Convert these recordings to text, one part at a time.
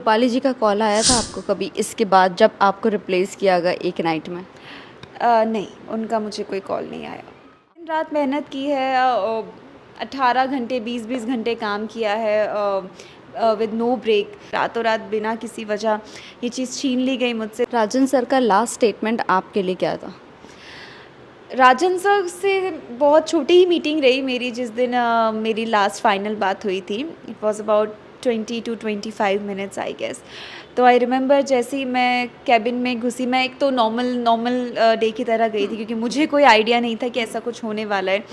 रूपाली जी का कॉल आया था आपको कभी इसके बाद जब आपको रिप्लेस किया गया एक नाइट में? नहीं, उनका मुझे कोई कॉल नहीं आया। दिन रात मेहनत की है, 18 घंटे 20-20 घंटे काम किया है, विद नो ब्रेक। रातों रात बिना किसी वजह ये चीज़ छीन ली गई मुझसे। राजन सर का लास्ट स्टेटमेंट आपके लिए क्या था? राजन सर से बहुत छोटी ही मीटिंग रही मेरी जिस दिन मेरी लास्ट फाइनल बात हुई थी। It was about 20 to 25 minutes I guess. तो आई रिमेंबर जैसे ही मैं कैबिन में घुसी, मैं एक तो नॉर्मल नॉर्मल डे की तरह गई थी क्योंकि मुझे कोई आइडिया नहीं था कि ऐसा कुछ होने वाला है।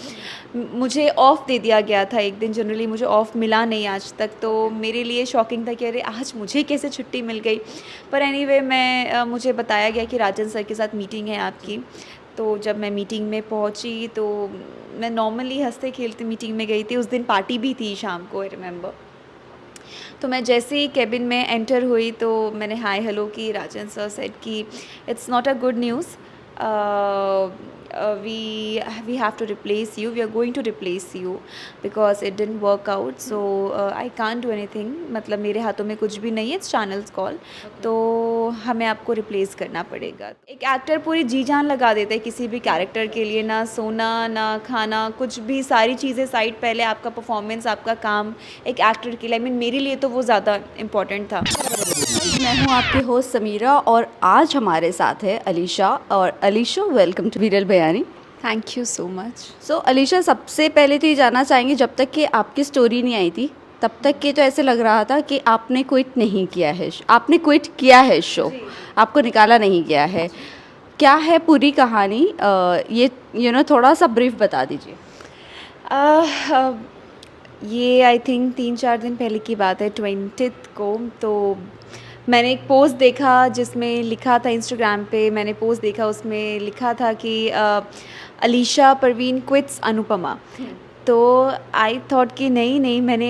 मुझे ऑफ़ दे दिया गया था एक दिन, जनरली मुझे ऑफ़ मिला नहीं आज तक, तो मेरे लिए शॉकिंग था कि अरे आज मुझे कैसे छुट्टी मिल गई। पर एनीवे मुझे बताया गया कि राजन सर के साथ मीटिंग है आपकी। तो जब मैं मीटिंग में पहुंची तो मैं नॉर्मली हंसते खेलते मीटिंग में गई थी। उस दिन पार्टी भी थी शाम को, आई रिमेंबर। तो मैं जैसे ही केबिन में एंटर हुई तो मैंने हाय हेलो की। राजन सर सेड कि it's not a good news, we have to replace you, we are going to replace you because it didn't work out, so I can't do anything, मतलब मेरे हाथों में कुछ भी नहीं है, इट्स चैनल्स कॉल। तो हमें आपको रिप्लेस करना पड़ेगा। एक एक्टर पूरी जी जान लगा देता है किसी भी कैरेक्टर के लिए, ना सोना ना खाना कुछ भी, सारी चीज़ें साइड, पहले आपका परफॉर्मेंस आपका काम एक एक्टर के लिए, आई मीन मेरे लिए तो वो ज़्यादा इम्पोर्टेंट था। मैं हूँ आपकी होस्ट समीरा और आज हमारे साथ है अलीशा। और Alisha, welcome to viral Bayani. Thank you so much. So Alisha, सबसे पहले तो ये जानना चाहेंगे, जब तक कि आपकी स्टोरी नहीं आई थी तब तक के तो ऐसे लग रहा था कि आपने क्विट नहीं किया है, आपने क्विट किया है शो, आपको निकाला नहीं गया है। क्या है पूरी कहानी? ये थोड़ा सा ब्रीफ बता दीजिए। ये आई थिंक 3-4 दिन पहले की बात है, 20th को। तो मैंने एक पोस्ट देखा जिसमें लिखा था, इंस्टाग्राम पे मैंने पोस्ट देखा, उसमें लिखा था कि अलीशा परवीन क्विट्स अनुपमा। तो आई थॉट कि नहीं नहीं, मैंने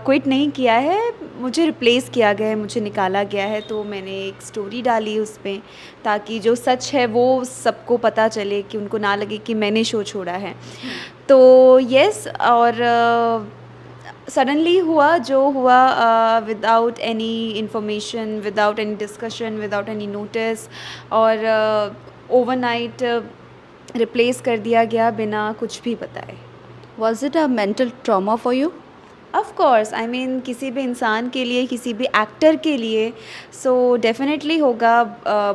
क्विट नहीं किया है, मुझे रिप्लेस किया गया है, मुझे निकाला गया है। तो मैंने एक स्टोरी डाली उस पर ताकि जो सच है वो सबको पता चले, कि उनको ना लगे कि मैंने शो छोड़ा है। तो यस, और सडनली हुआ जो हुआ, without any information, without any discussion, without any notice, और ओवरनाइट रिप्लेस कर दिया गया बिना कुछ भी बताए। Was it a mental trauma for you? Of course, I mean किसी भी इंसान के लिए, किसी भी एक्टर के लिए सो डेफिनेटली होगा।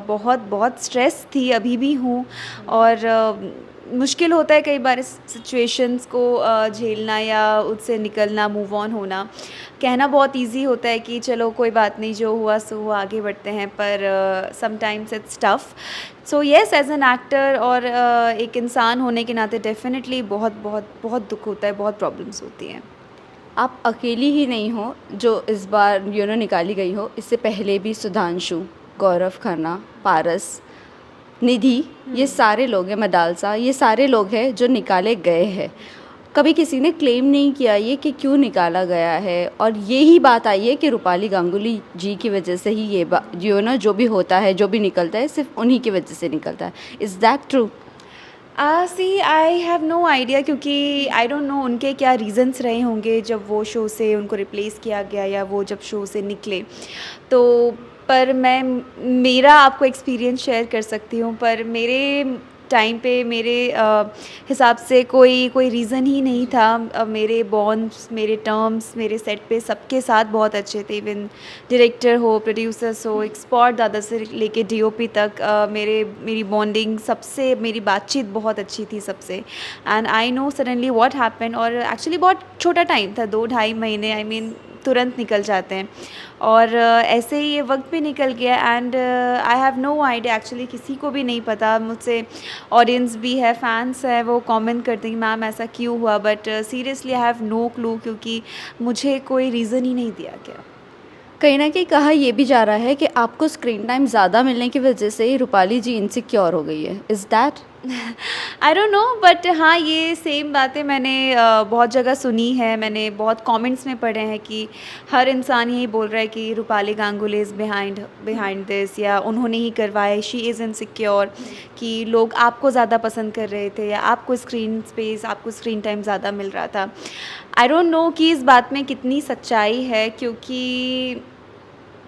बहुत बहुत स्ट्रेस थी, अभी भी हूँ। और मुश्किल होता है कई बार इस सिचुएशंस को झेलना या उससे निकलना, मूव ऑन होना। कहना बहुत इजी होता है कि चलो कोई बात नहीं, जो हुआ सो हुआ, आगे बढ़ते हैं, पर sometimes it's tough. So yes, as an actor और एक इंसान होने के नाते डेफिनेटली बहुत बहुत बहुत दुख होता है, बहुत प्रॉब्लम्स होती हैं। आप अकेली ही नहीं हो जो इस बार निकाली गई हो। इससे पहले भी सुधांशु, गौरव खन्ना, पारस, निधि, ये सारे लोग हैं, मदालसा, ये सारे लोग हैं जो निकाले गए हैं। कभी किसी ने क्लेम नहीं किया ये कि क्यों निकाला गया है, और ये ही बात आई है कि रूपाली गांगुली जी की वजह से ही ये जो भी होता है, जो भी निकलता है, सिर्फ उन्हीं की वजह से निकलता है। Is that true? See I have no idea, क्योंकि आई डोंट नो उनके क्या रीज़न्स रहे होंगे जब वो शो से उनको रिप्लेस किया गया, या वो जब शो से निकले। तो पर मैं मेरा आपको एक्सपीरियंस शेयर कर सकती हूँ, पर मेरे टाइम पे मेरे हिसाब से कोई रीज़न ही नहीं था। मेरे बॉन्ड्स, मेरे टर्म्स मेरे सेट पे सबके साथ बहुत अच्छे थे। इवन डायरेक्टर हो, प्रोड्यूसर्स हो, एक स्पॉट दादा से लेके डीओपी तक, मेरी बॉन्डिंग सबसे, मेरी बातचीत बहुत अच्छी थी सबसे। And I know suddenly what happen, और एक्चुअली बहुत छोटा टाइम था, 2-2.5 महीने, आई मीन तुरंत निकल जाते हैं। और ऐसे ही ये वक्त भी निकल गया। And I have no idea, actually किसी को भी नहीं पता। मुझसे ऑडियंस भी है, फैंस है, वो कमेंट करते हैं कि मैम ऐसा क्यों हुआ, but seriously I have no clue, क्योंकि मुझे कोई रीज़न ही नहीं दिया गया। कहीं ना कहीं कहा यह भी जा रहा है कि आपको स्क्रीन टाइम ज़्यादा मिलने की वजह से रूपाली जी इनसिक्योर हो गई है। Is that? I don't no, but हाँ, ये सेम बातें मैंने बहुत जगह सुनी है, मैंने बहुत कमेंट्स में पढ़े हैं कि हर इंसान यही बोल रहा है कि Rupali Ganguly is behind behind this, या उन्होंने ही करवाया, शी इज़ इनसिक्योर, कि लोग आपको ज़्यादा पसंद कर रहे थे, या आपको स्क्रीन स्पेस, आपको स्क्रीन टाइम ज़्यादा मिल रहा था। आई डोंट नो कि इस बात में कितनी सच्चाई है, क्योंकि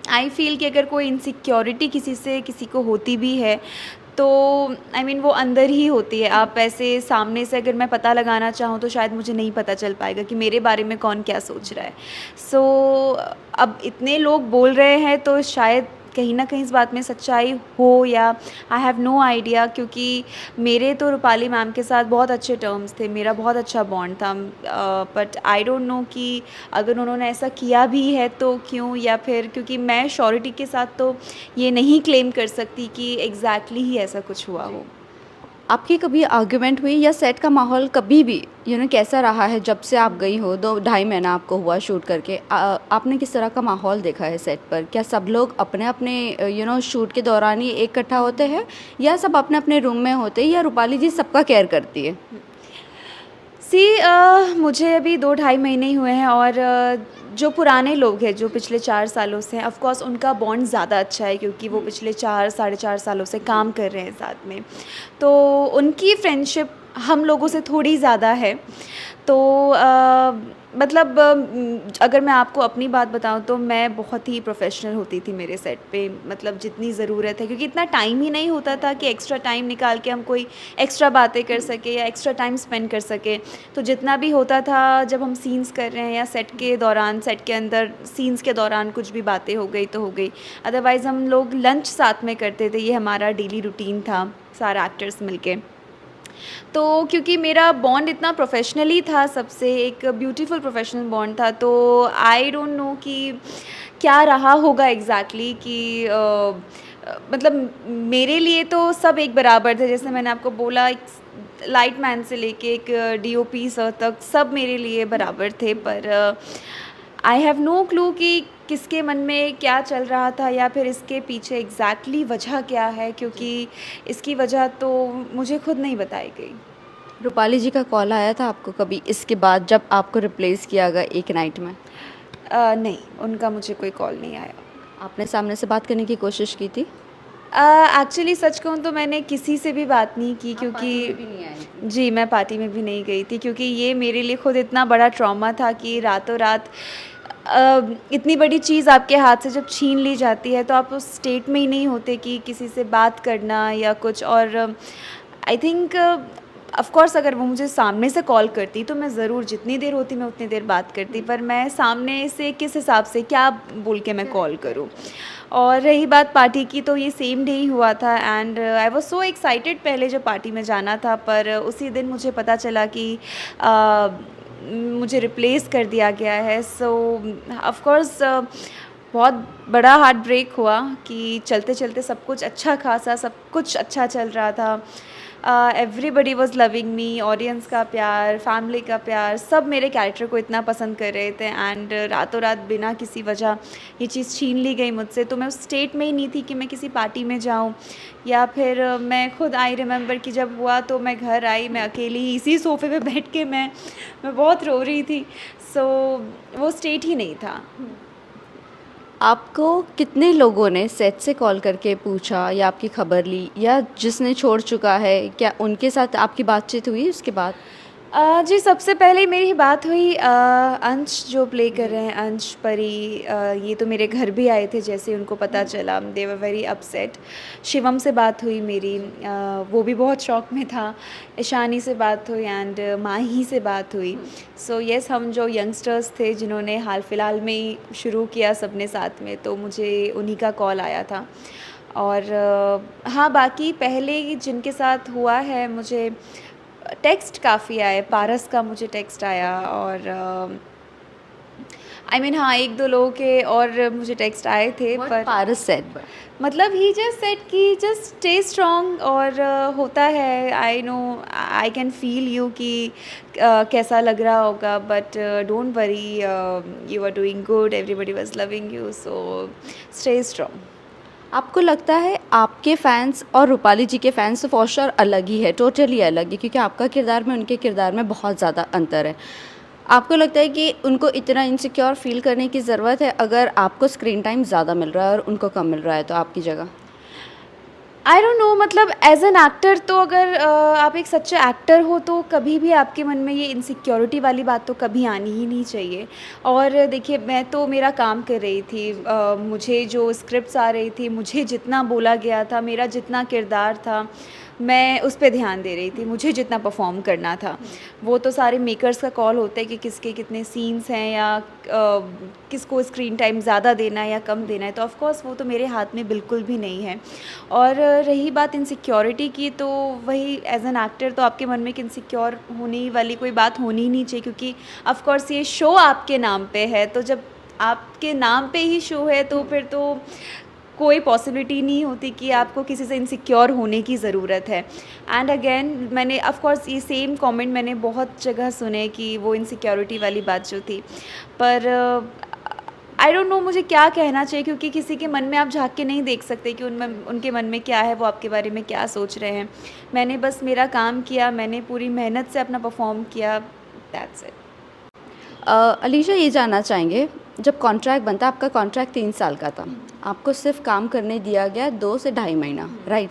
आई फ़ील कि अगर कोई इनसिक्योरिटी किसी को होती भी है तो आई मीन वो अंदर ही होती है। आप ऐसे सामने से अगर मैं पता लगाना चाहूँ तो शायद मुझे नहीं पता चल पाएगा कि मेरे बारे में कौन क्या सोच रहा है। सो अब इतने लोग बोल रहे हैं तो शायद कहीं न कहीं इस बात में सच्चाई हो, या आई हैव नो आइडिया, क्योंकि मेरे तो रूपाली मैम के साथ बहुत अच्छे टर्म्स थे, मेरा बहुत अच्छा बॉन्ड था। बट आई डोंट नो कि अगर उन्होंने ऐसा किया भी है तो क्यों, या फिर क्योंकि मैं श्योरिटी के साथ तो ये नहीं क्लेम कर सकती कि एग्जैक्टली ही ऐसा कुछ हुआ हो। आपकी कभी आर्ग्यूमेंट हुई या सेट का माहौल कभी भी कैसा रहा है जब से आप गई हो? 2 ढाई महीना आपको हुआ शूट करके। आपने किस तरह का माहौल देखा है सेट पर? क्या सब लोग अपने अपने शूट के दौरान ही इकट्ठा होते हैं, या सब अपने अपने रूम में होते हैं, या रूपाली जी सबका केयर करती है? मुझे अभी 2 ढाई महीने ही हुए हैं, और जो पुराने लोग हैं जो पिछले 4 सालों से हैं, ऑफ़ कोर्स उनका बॉन्ड ज़्यादा अच्छा है क्योंकि वो पिछले 4 साढ़े 4 सालों से काम कर रहे हैं साथ में। तो उनकी फ्रेंडशिप हम लोगों से थोड़ी ज़्यादा है। तो मतलब अगर मैं आपको अपनी बात बताऊँ तो मैं बहुत ही प्रोफ़ेशनल होती थी मेरे सेट पे, मतलब जितनी ज़रूरत है, क्योंकि इतना टाइम ही नहीं होता था कि एक्स्ट्रा टाइम निकाल के हम कोई एक्स्ट्रा बातें कर सकें या एक्स्ट्रा टाइम स्पेंड कर सकें। तो जितना भी होता था, जब हम सीन्स कर रहे हैं या सेट के दौरान, सेट के अंदर सीन्स के दौरान कुछ भी बातें हो गई तो हो गई। अदरवाइज़ हम लोग लंच साथ में करते थे, ये हमारा डेली रूटीन था सारे एक्टर्स मिलके। तो क्योंकि मेरा बॉन्ड इतना प्रोफेशनली था सबसे, एक ब्यूटीफुल प्रोफेशनल बॉन्ड था, तो आई डोंट नो कि क्या रहा होगा एग्जैक्टली कि मतलब मेरे लिए तो सब एक बराबर थे। जैसे मैंने आपको बोला, एक लाइट मैन से लेके एक डीओपी सर तक सब मेरे लिए बराबर थे। पर आई हैव नो क्लू कि किसके मन में क्या चल रहा था या फिर इसके पीछे एग्जैक्टली वजह क्या है, क्योंकि इसकी वजह तो मुझे खुद नहीं बताई गई। रूपाली जी का कॉल आया था आपको कभी इसके बाद जब आपको रिप्लेस किया गया एक नाइट में? नहीं, उनका मुझे कोई कॉल नहीं आया। आपने सामने से बात करने की कोशिश की थी? एक्चुअली सच कहूँ तो मैंने किसी से भी बात नहीं की, क्योंकि नहीं आई? जी, मैं पार्टी में भी नहीं गई थी, क्योंकि ये मेरे लिए खुद इतना बड़ा ट्रॉमा था कि रातों रात इतनी बड़ी चीज़ आपके हाथ से जब छीन ली जाती है तो आप उस स्टेट में ही नहीं होते कि किसी से बात करना या कुछ। और आई थिंक ऑफ़ कोर्स अगर वो मुझे सामने से कॉल करती तो मैं ज़रूर, जितनी देर होती मैं उतनी देर बात करती, पर मैं सामने से किस हिसाब से क्या बोल के मैं कॉल करूँ। और रही बात पार्टी की, तो ये सेम डे ही हुआ था, and I was so excited पहले जब पार्टी में जाना था, पर उसी दिन मुझे पता चला कि मुझे रिप्लेस कर दिया गया है। सो ऑफ़ कोर्स बहुत बड़ा हार्ट ब्रेक हुआ कि चलते चलते सब कुछ अच्छा खासा, सब कुछ अच्छा चल रहा था। Everybody was loving me, audience का प्यार, फैमिली का प्यार, सब मेरे कैरेक्टर को इतना पसंद कर रहे थे, एंड रातों रात बिना किसी वजह ये चीज़ छीन ली गई मुझसे। तो मैं उस स्टेट में ही नहीं थी कि मैं किसी पार्टी में जाऊं, या फिर मैं खुद आई रिमेंबर कि जब हुआ तो मैं घर आई, मैं अकेली ही इसी सोफ़े पे बैठ के मैं बहुत रो रही थी। सो वो स्टेट ही नहीं था। आपको कितने लोगों ने सेट से कॉल करके पूछा या आपकी खबर ली, या जिसने छोड़ चुका है क्या उनके साथ आपकी बातचीत हुई उसके बाद? जी, सबसे पहले मेरी बात हुई अंश जो प्ले कर रहे हैं, अंश परी, ये तो मेरे घर भी आए थे जैसे उनको पता चला, दे वर वेरी अपसेट। शिवम से बात हुई मेरी, वो भी बहुत शॉक में था। ईशानी से बात हुई, एंड माही से बात हुई। सो येस, हम जो यंगस्टर्स थे जिन्होंने हाल फिलहाल में ही शुरू किया सबने साथ में, तो मुझे उन्हीं का कॉल आया था। और हाँ, बाकी पहले जिनके साथ हुआ है, मुझे टेक्स्ट काफ़ी आए। पारस का मुझे टेक्स्ट आया, और आई मीन हाँ, 1-2 लोगों के और मुझे टेक्स्ट आए थे। पर पारस सेट मतलब ही जस्ट सेड कि जस्ट स्टे स्ट्रॉन्ग, और होता है, I know, I can feel you कि कैसा लग रहा होगा, but don't worry, you are doing good, everybody was loving you, so stay strong. आपको लगता है आपके फैंस और रूपाली जी के फैंस तो फॉर श्योर अलग ही है, टोटली अलग है, क्योंकि आपका किरदार में उनके किरदार में बहुत ज़्यादा अंतर है। आपको लगता है कि उनको इतना इनसिक्योर फील करने की ज़रूरत है अगर आपको स्क्रीन टाइम ज़्यादा मिल रहा है और उनको कम मिल रहा है तो आपकी जगह? आई डोंट नो, मतलब एज एन एक्टर तो अगर आप एक सच्चे एक्टर हो तो कभी भी आपके मन में ये इनसिक्योरिटी वाली बात तो कभी आनी ही नहीं चाहिए। और देखिए, मैं तो मेरा काम कर रही थी, मुझे जो स्क्रिप्ट्स आ रही थी, मुझे जितना बोला गया था, मेरा जितना किरदार था, मैं उस पे ध्यान दे रही थी, मुझे जितना परफॉर्म करना था। वो तो सारे मेकर्स का कॉल होता है कि किसके कितने सीन्स हैं या किसको स्क्रीन टाइम ज़्यादा देना है या कम देना है, तो ऑफ़ कोर्स वो तो मेरे हाथ में बिल्कुल भी नहीं है। और रही बात इनसिक्योरिटी की, तो वही एज एन एक्टर तो आपके मन में एक इनसिक्योर होने वाली कोई बात होनी ही नहीं चाहिए, क्योंकि ऑफ़ कोर्स ये शो आपके नाम पे है, तो जब आपके नाम पे ही शो है तो फिर तो कोई पॉसिबिलिटी नहीं होती कि आपको किसी से इनसिक्योर होने की ज़रूरत है। एंड अगेन मैंने ऑफ़ कोर्स ये सेम कमेंट मैंने बहुत जगह सुने कि वो इनसिक्योरिटी वाली बात जो थी, पर आई डोंट नो मुझे क्या कहना चाहिए, क्योंकि किसी के मन में आप झाँक के नहीं देख सकते कि उनमें उनके मन में क्या है, वो आपके बारे में क्या सोच रहे हैं। मैंने बस मेरा काम किया, मैंने पूरी मेहनत से अपना परफ़ॉर्म किया, दैट्स इट। अलीशा, ये जानना चाहेंगे, जब कॉन्ट्रैक्ट बनता, आपका कॉन्ट्रैक्ट 3 साल का था, आपको सिर्फ काम करने दिया गया 2 से ढाई महीना, राइट?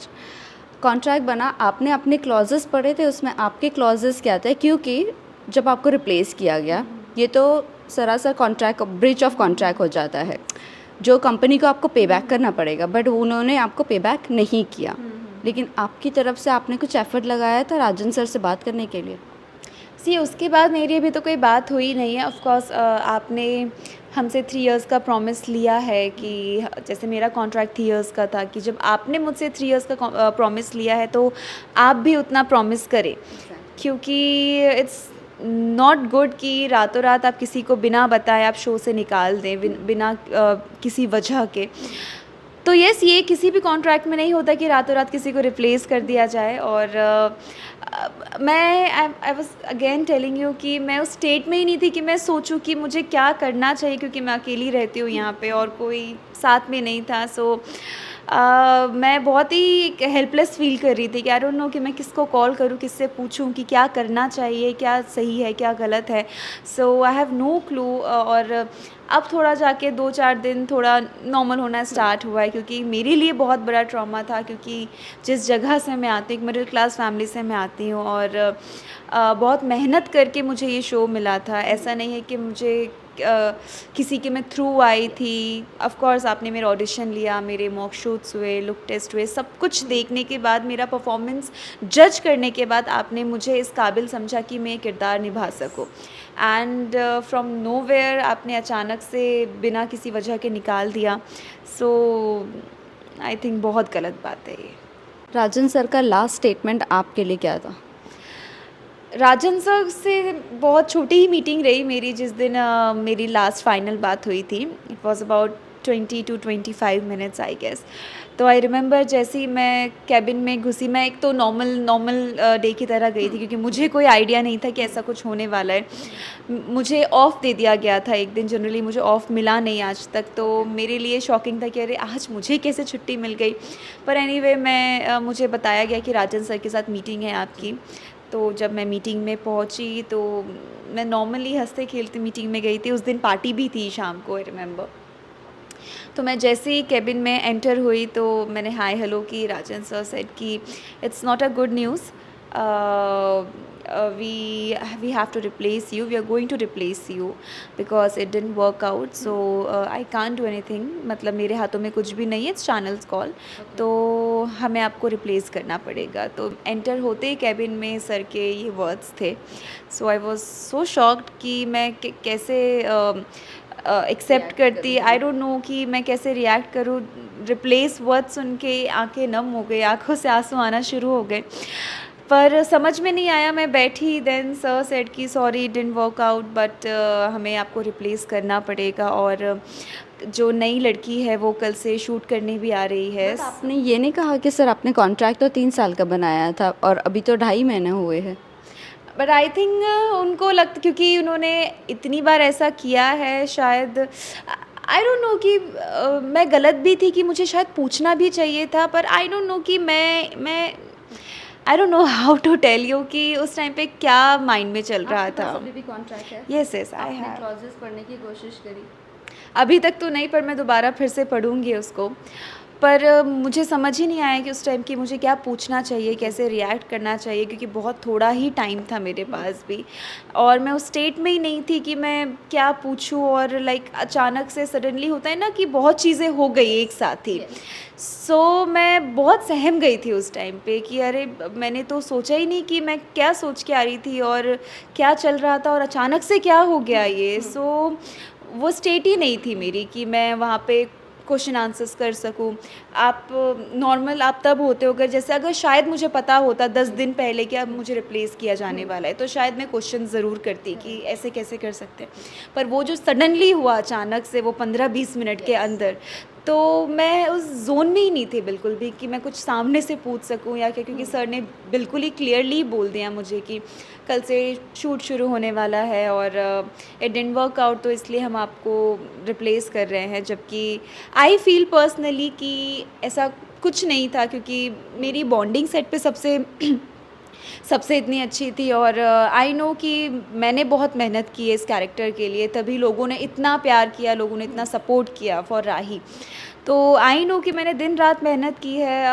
कॉन्ट्रैक्ट बना, आपने अपने क्लॉजेस पढ़े थे, उसमें आपके क्लॉजेस क्या थे? क्योंकि जब आपको रिप्लेस किया गया, ये तो सरासर कॉन्ट्रैक्ट ब्रीच ऑफ कॉन्ट्रैक्ट हो जाता है, जो कंपनी को आपको पे बैक करना पड़ेगा, बट उन्होंने आपको पे बैक नहीं किया। लेकिन आपकी तरफ से आपने कुछ एफर्ट लगाया था राजन सर से बात करने के लिए? सी उसके बाद मेरी अभी तो कोई बात हुई नहीं है। ऑफ़ कोर्स आपने हमसे 3 इयर्स का प्रॉमिस लिया है कि जैसे मेरा कॉन्ट्रैक्ट 3 इयर्स का था, कि जब आपने मुझसे 3 इयर्स का प्रॉमिस लिया है तो आप भी उतना प्रॉमिस करें, क्योंकि इट्स नॉट गुड कि रातों रात आप किसी को बिना बताए आप शो से निकाल दें, बिना किसी वजह के। तो यस, ये किसी भी कॉन्ट्रैक्ट में नहीं होता कि रातों रात किसी को रिप्लेस कर दिया जाए। और मैं I was again telling you कि मैं उस स्टेट में ही नहीं थी कि मैं सोचूं कि मुझे क्या करना चाहिए, क्योंकि मैं अकेली रहती हूँ यहाँ पे और कोई साथ में नहीं था। सो मैं बहुत ही हेल्पलेस फील कर रही थी कि आई डोंट नो कि मैं किसको कॉल करूँ, किससे पूछूं कि क्या करना चाहिए, क्या सही है, क्या गलत है। सो आई हैव नो क्लू। और अब थोड़ा जाके 2-4 दिन थोड़ा नॉर्मल होना स्टार्ट हुआ है, क्योंकि मेरे लिए बहुत बड़ा ट्रॉमा था, क्योंकि जिस जगह से मैं आती हूँ, एक मिडिल क्लास फैमिली से मैं आती हूँ, और बहुत मेहनत करके मुझे ये शो मिला था। ऐसा नहीं है कि मुझे किसी के मैं थ्रू आई थी। ऑफ़ कोर्स आपने मेरा ऑडिशन लिया, मेरे मॉक शूट्स हुए, लुक टेस्ट हुए, सब कुछ देखने के बाद, मेरा परफॉर्मेंस जज करने के बाद आपने मुझे इस काबिल समझा कि मैं ये किरदार निभा सकूँ। एंड फ्रॉम नोवेयर आपने अचानक से बिना किसी वजह के निकाल दिया। सो आई थिंक बहुत गलत बात है ये। राजन सर का लास्ट स्टेटमेंट आपके लिए क्या था? राजन सर से बहुत छोटी ही मीटिंग रही मेरी, जिस दिन मेरी लास्ट फाइनल बात हुई थी। It was about 20 to 25 minutes I guess. तो आई रिमेंबर जैसे ही मैं कैबिन में घुसी, मैं एक तो नॉर्मल डे की तरह गई थी, क्योंकि मुझे कोई आइडिया नहीं था कि ऐसा कुछ होने वाला है। मुझे ऑफ़ दे दिया गया था एक दिन, जनरली मुझे ऑफ़ मिला नहीं आज तक, तो मेरे लिए शॉकिंग था कि अरे आज मुझे कैसे छुट्टी मिल गई। पर एनीवे मुझे बताया गया कि राजन सर के साथ मीटिंग है आपकी। तो जब मैं मीटिंग में पहुंची तो मैं नॉर्मली हंसते खेलते मीटिंग में गई थी। उस दिन पार्टी भी थी शाम को, आई रिमेंबर। तो मैं जैसे ही केबिन में एंटर हुई तो मैंने हाय हेलो की। राजन सर सेड कि it's not a good news, we have to replace you, we are going to replace you because it didn't work out, so I can't do anything, मतलब मेरे हाथों में कुछ भी नहीं है, it's channel's call, तो हमें आपको रिप्लेस करना पड़ेगा। तो एंटर होते ही कैबिन में सर के ये वर्ड्स थे। सो आई वॉज सो शॉक्ड कि मैं कैसे एक्सेप्ट करती, आई डोंट नो कि मैं कैसे रिएक्ट करूँ। रिप्लेस वर्ड सुन के आंखें नम हो गई, आंखों से आंसू आना शुरू हो गए, पर समझ में नहीं आया। मैं बैठी, देन सर सेड कि sorry it didn't work out, but हमें आपको रिप्लेस करना पड़ेगा, और जो नई लड़की है वो कल से शूट करने भी आ रही है। बट आपने ये नहीं कहा कि सर आपने कॉन्ट्रैक्ट तो 3 साल का बनाया था और अभी तो ढाई महीने हुए हैं? बट आई थिंक उनको लगता, क्योंकि उन्होंने इतनी बार ऐसा किया है, शायद आई डोंट नो कि मैं गलत भी थी कि मुझे शायद पूछना भी चाहिए था, पर आई डोंट नो कि मैं I don't know how to tell you कि उस टाइम पे क्या माइंड में चल रहा था। अभी भी कॉन्ट्रैक्ट है? यस यस आई आपने हैव। क्लॉजेस पढ़ने की कोशिश करी? अभी तक तो नहीं, पर मैं दोबारा फिर से पढ़ूंगी उसको। पर मुझे समझ ही नहीं आया कि उस टाइम कि मुझे क्या पूछना चाहिए, कैसे रिएक्ट करना चाहिए, क्योंकि बहुत थोड़ा ही टाइम था मेरे पास भी और मैं उस स्टेट में ही नहीं थी कि मैं क्या पूछूं। और लाइक अचानक से सडनली होता है ना कि बहुत चीज़ें हो गई एक साथ ही। सो मैं बहुत सहम गई थी उस टाइम पे कि अरे मैंने तो सोचा ही नहीं कि मैं क्या सोच के आ रही थी और क्या चल रहा था और अचानक से क्या हो गया ये। सो वो स्टेट ही नहीं थी मेरी कि मैं वहाँ पे क्वेश्चन आंसर्स कर सकूं। आप नॉर्मल आप तब होते हो अगर जैसे अगर शायद मुझे पता होता 10 दिन पहले कि अब मुझे रिप्लेस किया जाने वाला है तो शायद मैं क्वेश्चन ज़रूर करती कि ऐसे कैसे कर सकते हैं। पर वो जो सडनली हुआ अचानक से वो 15-20 मिनट के अंदर, तो मैं उस ज़ोन में ही नहीं थी बिल्कुल भी कि मैं कुछ सामने से पूछ सकूं या क्या, क्योंकि सर ने बिल्कुल ही क्लियरली बोल दिया मुझे कि कल से शूट शुरू होने वाला है और इट डिडंट वर्क आउट तो इसलिए हम आपको रिप्लेस कर रहे हैं। जबकि आई फील पर्सनली कि ऐसा कुछ नहीं था, क्योंकि मेरी बॉन्डिंग सेट पे सबसे सबसे इतनी अच्छी थी और आई नो कि मैंने बहुत मेहनत की है इस कैरेक्टर के लिए, तभी लोगों ने इतना प्यार किया, लोगों ने इतना सपोर्ट किया फॉर राही। तो आई नो कि मैंने दिन रात मेहनत की है,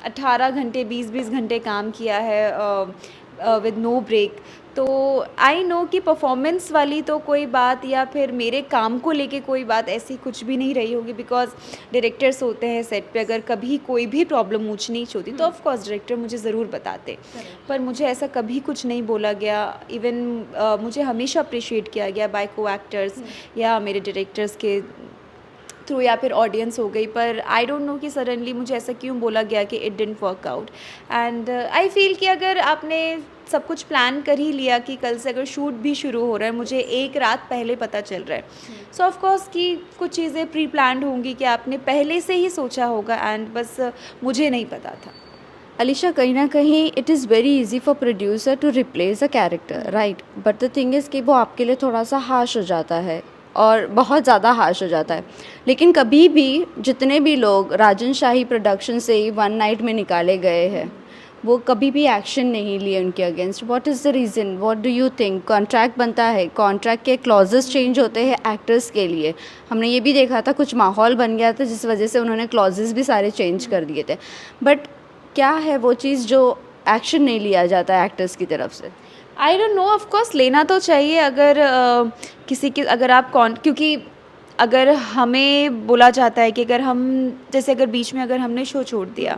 18 घंटे 20-20 घंटे काम किया है विद नो ब्रेक। तो आई नो कि परफॉर्मेंस वाली तो कोई बात या फिर मेरे काम को लेके कोई बात ऐसी कुछ भी नहीं रही होगी, बिकॉज डायरेक्टर्स होते हैं सेट पे, अगर कभी कोई भी प्रॉब्लम ऊंच नीच होती तो ऑफ कोर्स डायरेक्टर मुझे ज़रूर बताते। पर मुझे ऐसा कभी कुछ नहीं बोला गया। इवन मुझे हमेशा अप्रिशिएट किया गया बाय को एक्टर्स या मेरे डायरेक्टर्स के थ्रू या फिर ऑडियंस हो गई। पर आई डोंट नो कि सडनली मुझे ऐसा क्यों बोला गया कि it didn't work out. And I feel कि अगर आपने सब कुछ प्लान कर ही लिया कि कल से अगर शूट भी शुरू हो रहा है, मुझे एक रात पहले पता चल रहा है, सो ऑफ कोर्स कि कुछ चीज़ें प्री प्लान्ड होंगी कि आपने पहले से ही सोचा होगा एंड बस मुझे नहीं पता था। अलीशा, कहीं ना कहीं it is very easy for producer to replace a character, right? But the thing is कि वो आपके लिए थोड़ा सा हार्श हो जाता है और बहुत ज़्यादा हार्श हो जाता है। लेकिन कभी भी जितने भी लोग राजन शाही प्रोडक्शन से ही वन नाइट में निकाले गए हैं, वो कभी भी एक्शन नहीं लिए उनके against. What is the reason? What do you think? Contract बनता है, कॉन्ट्रैक्ट के क्लॉजेस चेंज होते हैं एक्टर्स के लिए। हमने ये भी देखा था, कुछ माहौल बन गया था जिस वजह से उन्होंने क्लॉजेस भी सारे चेंज कर दिए थे। बट क्या है वो चीज़ जो एक्शन नहीं लिया जाता है एक्टर्स की तरफ से? आई डोंट नो, ऑफ कोर्स लेना तो चाहिए अगर किसी के अगर आप कौन, क्योंकि अगर हमें बोला जाता है कि अगर हम जैसे अगर बीच में अगर हमने शो छोड़ दिया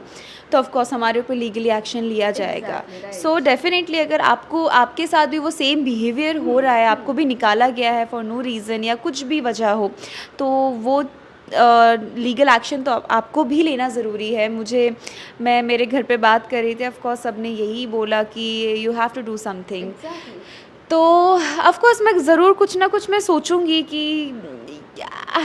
तो ऑफ कोर्स हमारे ऊपर लीगली एक्शन लिया जाएगा। सो डेफिनेटली अगर आपको आपके साथ भी वो सेम बिहेवियर हो रहा है, आपको भी निकाला गया है फॉर नो रीज़न या कुछ भी वजह हो, तो वो लीगल एक्शन तो आपको भी लेना ज़रूरी है। मैं मेरे घर पे बात कर रही थी, ऑफ कोर्स सबने यही बोला कि you have to do something. तो ऑफ कोर्स मैं ज़रूर कुछ ना कुछ मैं सोचूंगी कि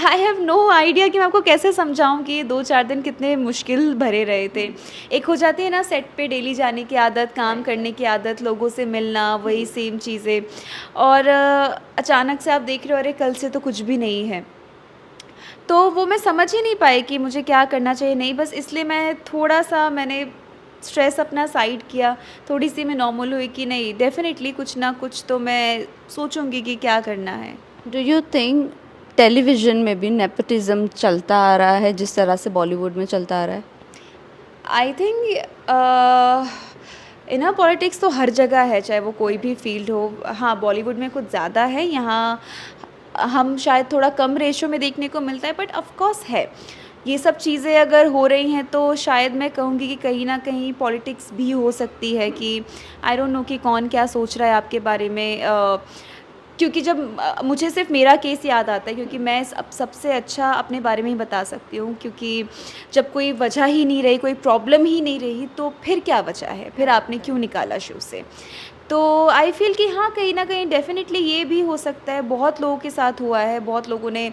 आई हैव नो आइडिया कि मैं आपको कैसे समझाऊं कि ये 2-4 दिन कितने मुश्किल भरे रहे थे। एक हो जाती है ना सेट पे डेली जाने की आदत, काम करने की आदत, लोगों से मिलना, वही सेम चीज़ें, और अचानक से आप देख रहे हो अरे कल से तो कुछ भी नहीं है। तो वो मैं समझ ही नहीं पाई कि मुझे क्या करना चाहिए। नहीं, बस इसलिए मैं थोड़ा-सा मैंने स्ट्रेस अपना साइड किया, थोड़ी-सी मैं नॉर्मल हुई कि नहीं डेफ़िनेटली कुछ ना कुछ तो मैं सोचूंगी कि क्या करना है। डू यू थिंक टेलीविज़न में भी नेपोटिज़्म चलता आ रहा है जिस तरह से बॉलीवुड में चलता आ रहा है? आई थिंक इनर पॉलिटिक्स तो हर जगह है, चाहे वो कोई भी फील्ड हो। हाँ, बॉलीवुड में कुछ ज़्यादा है, यहाँ हम शायद थोड़ा कम रेशो में देखने को मिलता है, बट ऑफ कोर्स है। ये सब चीज़ें अगर हो रही हैं तो शायद मैं कहूँगी कि कहीं न कहीं पॉलिटिक्स भी हो सकती है कि आई डोंट नो कि कौन क्या सोच रहा है आपके बारे में। क्योंकि जब मुझे सिर्फ मेरा केस याद आता है, क्योंकि मैं सबसे अच्छा अपने बारे में ही बता सकती हूँ, क्योंकि जब कोई वजह ही नहीं रही, कोई प्रॉब्लम ही नहीं रही, तो फिर क्या वजह है, फिर आपने क्यों निकाला शो से। तो आई फील कि हाँ, कहीं ना कहीं डेफिनेटली ये भी हो सकता है, बहुत लोगों के साथ हुआ है, बहुत लोगों ने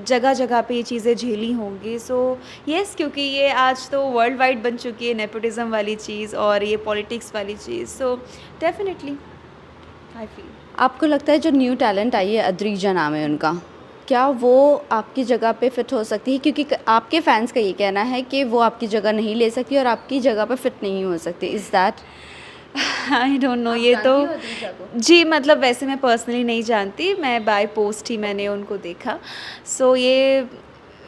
जगह जगह पे ये चीज़ें झेली होंगी। सो येस, क्योंकि ये आज तो वर्ल्ड वाइड बन चुकी है नेपोटिज़म वाली चीज़ और ये पॉलिटिक्स वाली चीज़। So definitely I feel. आपको लगता है जो न्यू टैलेंट आई है, अद्रीजा नाम है उनका, क्या वो आपकी जगह पे फिट हो सकती है? क्योंकि आपके फैंस का ये कहना है कि वो आपकी जगह नहीं ले सकती और आपकी जगह पे फिट नहीं हो सकती। Is that? I don't no, ये तो जी, मतलब वैसे मैं पर्सनली नहीं जानती, मैं बाय पोस्ट ही मैंने उनको देखा। सो ये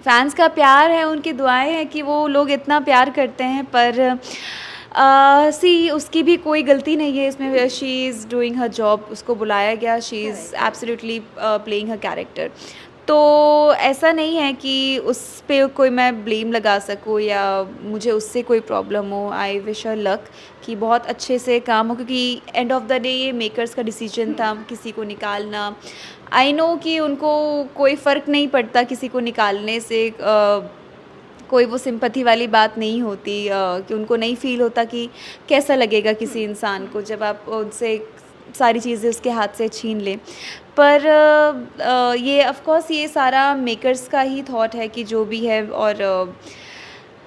फैंस का प्यार है, उनकी दुआएं हैं कि वो लोग इतना प्यार करते हैं, पर सी उसकी भी कोई गलती नहीं है इसमें। She is doing her job, उसको बुलाया गया, she is absolutely playing her character. तो ऐसा नहीं है कि उस पे कोई मैं ब्लेम लगा सकूँ या मुझे उससे कोई प्रॉब्लम हो। आई विश हर लक कि बहुत अच्छे से काम हो, क्योंकि एंड ऑफ द डे ये मेकर्स का डिसीजन था किसी को निकालना। आई नो कि उनको कोई फ़र्क नहीं पड़ता किसी को निकालने से, कोई वो सिंपैथी वाली बात नहीं होती, कि उनको नहीं फ़ील होता कि कैसा लगेगा किसी इंसान को जब आप उनसे सारी चीज़ें उसके हाथ से छीन लें। पर ये ऑफ़ कोर्स ये सारा मेकर्स का ही थॉट है कि जो भी है, और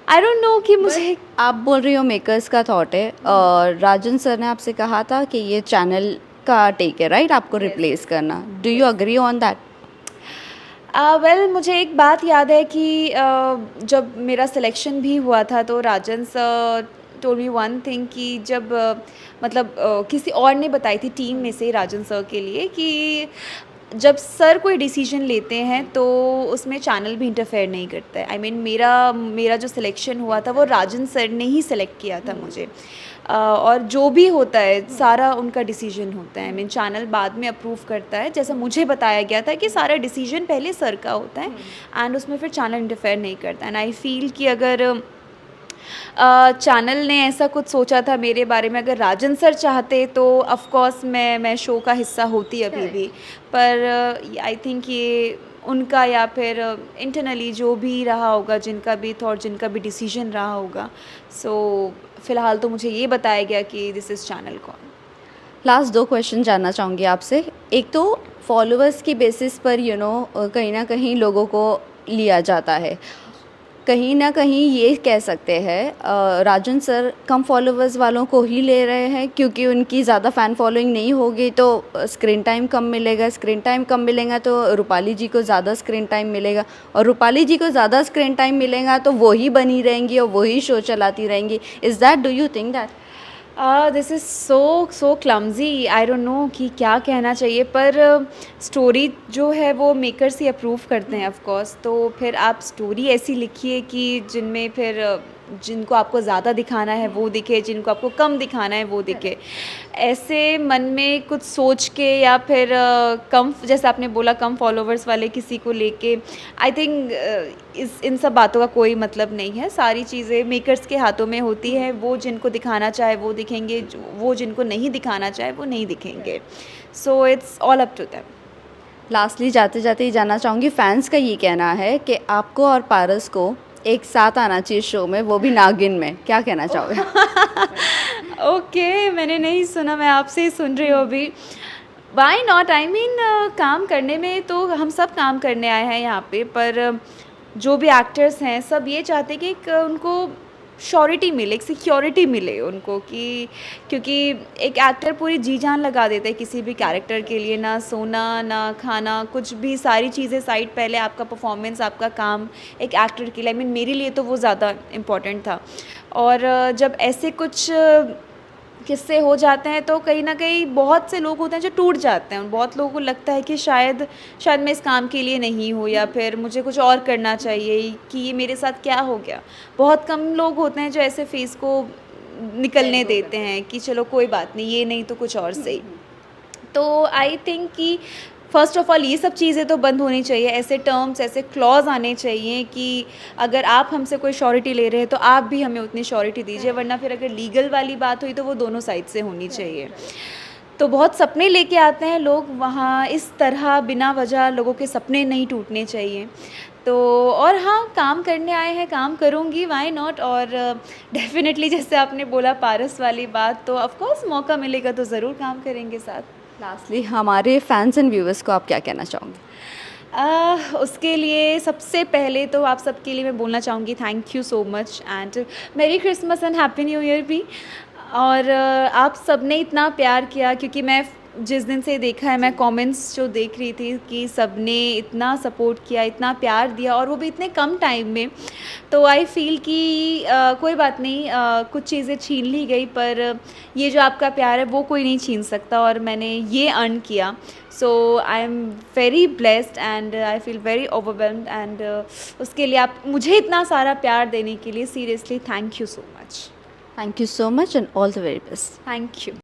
आई डोंट नो कि मुझे आप बोल रही हो मेकर्स का थॉट है, और राजन सर ने आपसे कहा था कि ये चैनल का टेक है, राइट, आपको रिप्लेस करना। Do you agree on that? Well मुझे एक बात याद है कि जब मेरा सिलेक्शन भी हुआ था तो Rajan sir told me one thing कि जब मतलब किसी और ने बताई थी टीम में से राजन सर के लिए कि जब सर कोई डिसीजन लेते हैं तो उसमें चैनल भी इंटरफेयर नहीं करता है। आई मीन मेरा जो सिलेक्शन हुआ था वो राजन सर ने ही सेलेक्ट किया था मुझे, और जो भी होता है सारा उनका डिसीजन होता है। आई मीन चैनल बाद में अप्रूव करता है, जैसा मुझे बताया गया था कि सारा डिसीजन पहले सर का होता है एंड उसमें फिर चैनल इंटरफेयर नहीं करता। एंड आई फील कि अगर चैनल ने ऐसा कुछ सोचा था मेरे बारे में, अगर राजन सर चाहते तो ऑफ़ कोर्स मैं शो का हिस्सा होती अभी भी। पर आई थिंक ये उनका या फिर इंटरनली जो भी रहा होगा, जिनका भी थॉट, जिनका भी डिसीजन रहा होगा। सो फ़िलहाल तो मुझे ये बताया गया कि this is channel call. Last 2 question जानना चाहूँगी आपसे। एक तो फॉलोअर्स की बेसिस पर कहीं ना कहीं लोगों को लिया जाता है, कहीं ना कहीं ये कह सकते हैं राजन सर कम फॉलोअर्स वालों को ही ले रहे हैं, क्योंकि उनकी ज़्यादा फ़ैन फॉलोइंग नहीं होगी तो स्क्रीन टाइम कम मिलेगा, स्क्रीन टाइम कम मिलेगा तो रूपाली जी को ज़्यादा स्क्रीन टाइम मिलेगा, और रूपाली जी को ज़्यादा स्क्रीन टाइम मिलेगा तो वो ही बनी रहेंगी और वही शो चलाती रहेंगी। Is that, do you think that? This is so clumsy, I don't know कि क्या कहना चाहिए, पर स्टोरी जो है वो मेकर्स ही अप्रूव करते हैं ऑफ़ कोर्स। तो फिर आप स्टोरी ऐसी लिखिए कि जिनमें फिर जिनको आपको ज़्यादा दिखाना है वो दिखे, जिनको आपको कम दिखाना है वो दिखे। ऐसे मन में कुछ सोच के या फिर कम, जैसे आपने बोला कम फॉलोवर्स वाले किसी को लेके, आई थिंक इन सब बातों का कोई मतलब नहीं है। सारी चीज़ें मेकर्स के हाथों में होती है, वो जिनको दिखाना चाहे वो दिखेंगे, वो जिनको नहीं दिखाना चाहे वो नहीं दिखेंगे। So it's all up to them. Lastly जाते जाते ही जानना चाहूँगी, फैंस का ये कहना है कि आपको और पारस को एक साथ आना चाहिए शो में, वो भी नागिन में, क्या कहना चाहोगे? ओके, मैंने नहीं सुना, मैं आपसे ही सुन रही हूँ अभी। व्हाई नॉट, आई मीन काम करने में तो हम सब काम करने आए हैं यहाँ पे, पर जो भी एक्टर्स हैं सब ये चाहते हैं कि एक उनको श्योरिटी मिले, एक सिक्योरिटी मिले उनको, कि क्योंकि एक एक्टर पूरी जी जान लगा देता है किसी भी कैरेक्टर के लिए, ना सोना ना खाना कुछ भी, सारी चीज़ें साइड, पहले आपका परफॉर्मेंस, आपका काम एक एक्टर के लिए। आई मीन मेरे लिए तो वो ज़्यादा इम्पोर्टेंट था। और जब ऐसे कुछ किस्से हो जाते हैं तो कहीं ना कहीं बहुत से लोग होते हैं जो टूट जाते हैं, बहुत लोगों को लगता है कि शायद मैं इस काम के लिए नहीं हूँ, या फिर मुझे कुछ और करना चाहिए, कि ये मेरे साथ क्या हो गया। बहुत कम लोग होते हैं जो ऐसे फेस को निकलने देते हैं कि चलो कोई बात नहीं, ये नहीं तो कुछ और सही। तो आई थिंक कि फ़र्स्ट ऑफ़ ऑल ये सब चीज़ें तो बंद होनी चाहिए, ऐसे टर्म्स, ऐसे क्लॉज़ आने चाहिए कि अगर आप हमसे कोई श्योरिटी ले रहे हैं तो आप भी हमें उतनी श्योरिटी दीजिए, वरना फिर अगर लीगल वाली बात हुई तो वो दोनों साइड से होनी चाहिए। तो बहुत सपने लेके आते हैं लोग वहाँ, इस तरह बिना वजह लोगों के सपने नहीं टूटने चाहिए। तो और हाँ, काम करने आए हैं, काम करूँगी, व्हाई नॉट। और डेफ़िनेटली जैसे आपने बोला पारस वाली बात, तो ऑफ़ कोर्स मौका मिलेगा तो ज़रूर काम करेंगे साथ। लास्टली हमारे फैंस एंड व्यूअर्स को आप क्या कहना चाहोगे? उसके लिए सबसे पहले तो आप सबके लिए मैं बोलना चाहूँगी thank you so much, and मेरी Christmas and happy new year भी। और आप सब ने इतना प्यार किया, क्योंकि मैं जिस दिन से देखा है, मैं कमेंट्स जो देख रही थी कि सबने इतना सपोर्ट किया, इतना प्यार दिया और वो भी इतने कम टाइम में, तो आई फ़ील कि कोई बात नहीं, कुछ चीज़ें छीन ली गई पर ये जो आपका प्यार है वो कोई नहीं छीन सकता और मैंने ये अर्न किया। So I am very blessed and I feel very overwhelmed and उसके लिए आप मुझे इतना सारा प्यार देने के लिए seriously thank you so much. Thank you so much and all the very best. Thank you.